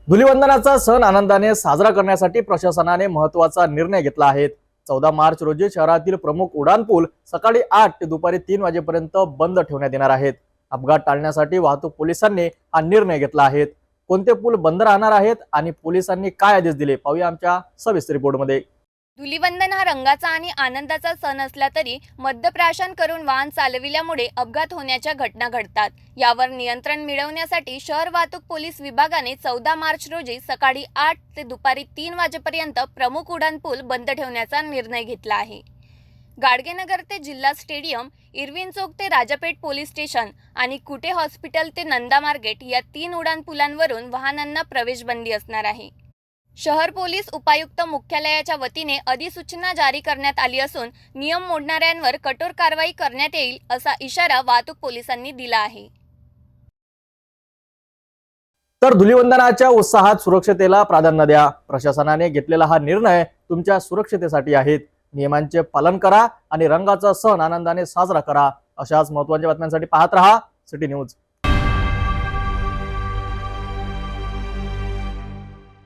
धुलीवंदनाचा सण आनंदाने साजरा करण्यासाठी प्रशासनाने महत्त्वाचा निर्णय घेतला आहे। 14 मार्च रोजी शहरातील प्रमुख उड्डाणपूल सकाळी 8 ते दुपारी 3 वाजेपर्यंत बंद ठेवण्यात येणार आहेत। अपघात टाळण्यासाठी वाहतूक पोलिसांनी हा निर्णय घेतला आहे। कोणते पूल बंद राहणार आहेत आणि पोलिसांनी काय आदेश दिले पाहूया आमच्या सविस्तर रिपोर्टमध्ये। धुलीवंदन हा रंगाचा आणि आनंदाचा सण असला तरी मद्यप्राशन करून वाहन चालविल्यामुळे अपघात होण्याच्या घटना घडतात। यावर नियंत्रण मिळवण्यासाठी शहर वाहतूक पोलीस विभागाने 14 मार्च रोजी सकाळी 8 ते दुपारी 3 वाजेपर्यंत प्रमुख उड्डाणपूल बंद ठेवण्याचा निर्णय घेतला आहे। गाडगेनगर ते जिल्हा स्टेडियम, इरविन चौक ते राजापेठ पोलीस स्टेशन आणि कुटे हॉस्पिटल ते नंदा मार्केट या 3 उड्डाणपुलांवरून वाहनांना प्रवेशबंदी असणार आहे। शहर पोलीस उपायुक्त मुख्यालयाच्या वतीने अधिसूचना जारी करण्यात आली असून नियम मोडणाऱ्यांवर कठोर कारवाई करण्यात येईल असा इशारा वाहतूक पोलिसांनी दिला आहे। तर धुलीवंदनाच्या उत्साहात सुरक्षतेला प्राधान्य द्या। प्रशासनाने घेतलेला हा निर्णय तुमच्या सुरक्षतेसाठी आहे। नियमांचे पालन करा आणि रंगाचा सण आनंदाने साजरा करा। अशाच महत्त्वाच्या बातम्यांसाठी पाहत रहा सिटी न्यूज।